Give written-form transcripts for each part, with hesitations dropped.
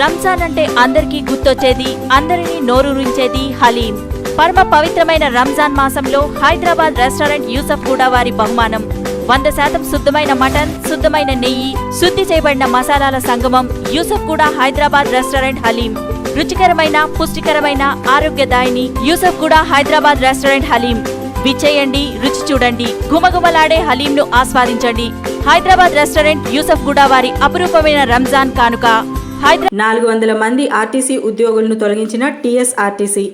రంజాన్ అంటే అందరికీ గుర్తొచ్చేది, అందరినీ నోరూరించేది హలీం. పరమ పవిత్రమైన రంజాన్ మాసంలో హైదరాబాద్ రెస్టారెంట్ యూసఫ్ గూడ వారి బహుమానం 100% శుద్ధమైన మటన్, శుద్ధమైన నెయ్యి, శుద్ధి చేయబడిన మసాలాల సంగమం. యూసఫ్ గూడ హైదరాబాద్ రెస్టారెంట్ హలీం. రుచికరమైన, పుష్టికరమైన, ఆరోగ్యదాయిని యూసఫ్ గూడ హైదరాబాద్ రెస్టారెంట్ హలీం. విచ్చేయండి, రుచి చూడండి, గుమగుమలాడే హలీంను ఆస్వాదించండి. హైదరాబాద్ రెస్టారెంట్ యూసఫ్ గూడ వారి అపురూపమైన రంజాన్ కానుక. 400 మంది ఆర్టీసీ ఉద్యోగులను తొలగించిన టీఎస్ఆర్టీసీ.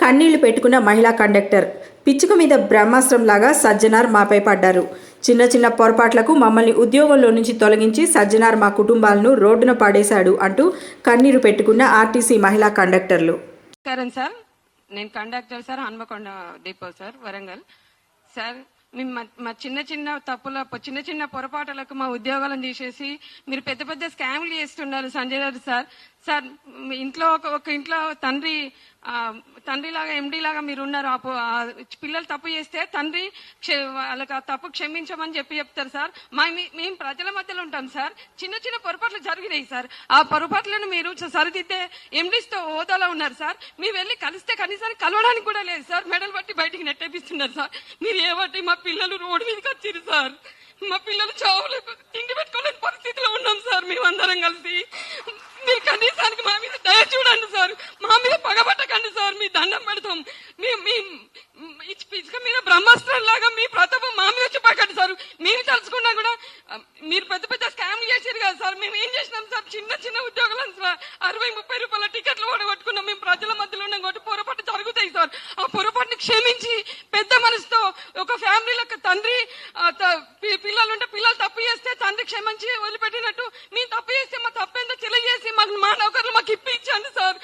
కన్నీళ్లు పెట్టుకున్న మహిళా కండక్టర్. పిచ్చుక మీద బ్రహ్మాస్త్రంలాగా సజ్జనార్ మాపై పడ్డారు. చిన్న చిన్న పొరపాట్లకు మమ్మల్ని ఉద్యోగంలో నుంచి తొలగించి సజ్జనార్ మా కుటుంబాలను రోడ్డున పడేశాడు అంటూ కన్నీరు పెట్టుకున్న ఆర్టీసీ మహిళా కండక్టర్లు. నమస్కారం సార్, నేను conductor sir, Hanamkonda depot sir, Warangal sir. మేము మా చిన్న చిన్న పొరపాట్లకు మా ఉద్యోగాలను తీసేసి మీరు పెద్ద పెద్ద స్కామ్లు చేస్తున్నారు సంజయ్ గారు సార్. సార్ ఇంట్లో ఒక ఇంట్లో తండ్రి లాగా ఎండీ లాగా మీరు ఉన్నారు. పిల్లలు తప్పు చేస్తే తండ్రి వాళ్ళకి ఆ తప్పు క్షమించమని చెప్తారు సార్. మేము ప్రజల మధ్యలో ఉంటాం సార్. చిన్న చిన్న పొరపాట్లు జరిగినాయి సార్. ఆ పొరపాట్లను మీరు సరిదిద్దే ఎండీస్తో హోదాలో ఉన్నారు సార్. మీరు వెళ్ళి కలిస్తే కనీసానికి కలవడానికి కూడా లేదు సార్. మెడలు బట్టి బయటికి నెట్టేపిస్తున్నారు సార్. మీరు ఏబట్టి మా పిల్లలు రోడ్డు మీదకి వచ్చారు సార్. మా పిల్లలు చావులకు తిండి పెట్టుకోలేని పరిస్థితిలో ఉన్నాం సార్. మేమందరం కలిసి మీరు కనీసానికి మా మీద దయ చూడండి సార్. మా మీద పగబట్టకండి సార్. మీ దండం పెడతాం. పిచ్చుక మీద బ్రహ్మాస్త్రం లాగా మీ ప్రతాపం మా మీద చెప్పకండి సార్. మేము తలుచుకున్నా కూడా మీరు పెద్ద పెద్ద స్కామ్లు చేశారు కదా సార్. మేము ఏం చేసినాం సార్? చిన్న చిన్న ఉద్యోగాలను 60-30 రూపాయల టికెట్లు ఓడగొట్టుకున్నాం. మేము ప్రజల మధ్యలో ఉన్నాం కాబట్టి పొరపాటు జరుగుతాయి సార్. ఆ పొరపాటుని క్షమించి పెద్ద మనసుతో ఒక ఫ్యామిలీలకు తండ్రి పిల్లలుంటే పిల్లలు తప్పు చేస్తే తండ్రి క్షమించి వదిలిపెట్టినట్టు మేము తప్పు చేస్తే మా తప్పేందో తెలియజేసి మా నౌకర్లు మాకు ఇప్పించండి సార్.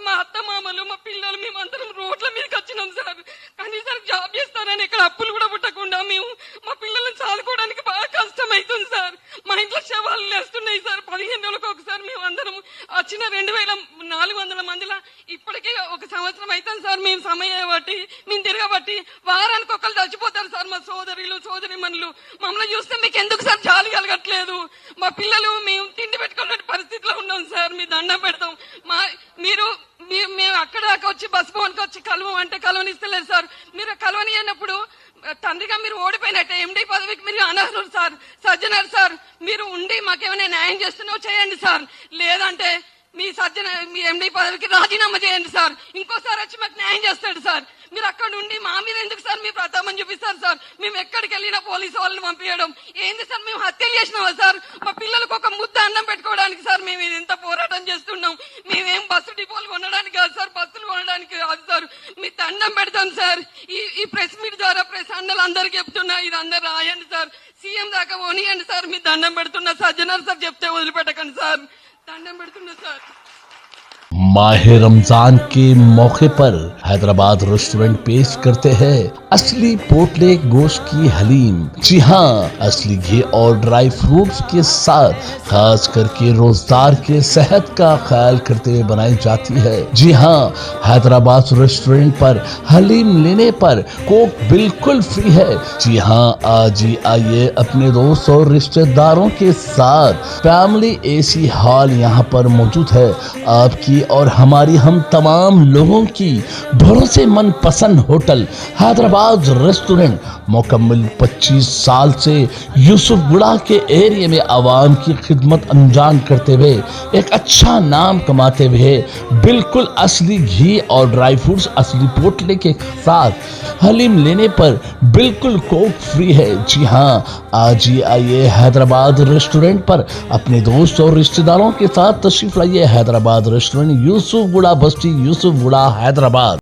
మా అత్త మామలు మా పిల్లలు మేమందరం రోడ్ల మీదకి వచ్చినాం సార్. కనీసానికి జాబ్ చేస్తారని ఇక్కడ అప్పులు కూడా పుట్టకుండా మేము మా పిల్లలను చాలుకోవడానికి బాగా కష్టం అవుతుంది సార్. మా ఇంట్లో శవాలు లేస్తున్నాయి సార్. 15 రోజులకు ఒకసారి మేము అందరం వచ్చిన 2400 మందిలో ఇప్పటికీ 1 సంవత్సరం అవుతుంది సార్. మేము సమయం బట్టి మేము తిరగబట్టి వారానికి ఒకళ్ళు చచ్చిపోతారు సార్. మా సోదరులు సోదరిమణులు మమ్మల్ని చూస్తే మీకు ఎందుకు సార్ జాలి కలగట్లేదు? మా పిల్లలు మేము తిండి పెట్టుకునే పరిస్థితిలో ఉన్నాం సార్. మీ దండం పెడతాం. మేము అక్కడ దాకా వచ్చి బస్ భవన్కి వచ్చి కలవమంటే కలవనిస్తలేదు సార్. మీరు కలవని అయినప్పుడు తండ్రిగా మీరు ఓడిపోయినట్టే. ఎండీ పదవికి మీరు అనర్హులు సార్. సజ్జనార్ సార్, మీరు ఉండి మాకేమైనా న్యాయం చేస్తున్నావు చేయండి సార్. లేదంటే మీ ఎండీ పదవికి రాజీనామా చేయండి సార్. ఇంకోసారి వచ్చి మాకు న్యాయం చేస్తాడు సార్. మీరు అక్కడ ఉండి మా మీద ఎందుకు సార్ మీ ప్రతాపం చూపిస్తారు సార్? మేము ఎక్కడికి వెళ్ళినా పోలీసు వాళ్ళని పంపించడం ఏంది సార్? మేము హత్యలు చేసినావా సార్? మా పిల్లలకు ఒక ముద్ద అన్నం పెట్టుకోవడానికి సార్ మేము ఎంత పోరాటం చేస్తున్నాం. మేమేం బస్సు డిపోలు కొనడానికి కాదు సార్, బస్సులు కొనడానికి కాదు సార్. మీ దండం పెడతాం సార్. ఈ ప్రెస్ మీట్ ద్వారా ప్రెస్ అన్నలు అందరికి చెప్తున్నా, ఇది అందరు రాయండి సార్. సీఎం దాకా పోనీయండి సార్. మీ దండం పెడుతున్నా. సజ్జనార్ సార్ చెప్తే వదిలిపెట్టకండి సార్. దండం పెడుతున్నా సార్. माहे रमजान के मौके पर हैदराबाद रेस्टोरेंट पेश करते हैं असली पोटले गोश्त की हलीम। जी हाँ, असली घी और ड्राई फ्रूट्स के साथ खास करके रोजदार के सेहत का ख्याल करते हुए बनाई जाती है। जी हाँ, हैदराबाद रेस्टोरेंट पर हलीम लेने पर कोक बिल्कुल फ्री है। जी हाँ, आज ही आइए अपने दोस्त और रिश्तेदारों के साथ। फैमिली एसी हॉल यहाँ पर मौजूद है। आपकी और हमारी हम तमाम लोगों की भरोसेमंद पसंद होटल हैदराबाद रेस्टोरेंट मुकम्मल 25 साल से यूसुफ गुड़ा के एरिया में आवाम की खिदमत अंजाम करते हुए एक अच्छा नाम कमाते हुए बिल्कुल असली घी और ड्राई फ्रूट्स असली पोटले के साथ हलीम लेने पर बिल्कुल कोक फ्री है। जी हाँ, आज ही आइए हैदराबाद रेस्टोरेंट पर अपने दोस्त और रिश्तेदारों के साथ तशरीफ लाइए। हैदराबाद रेस्टोरेंट यूसुफ गुड़ा बस्ती, यूसुफ गुड़ा, हैदराबाद।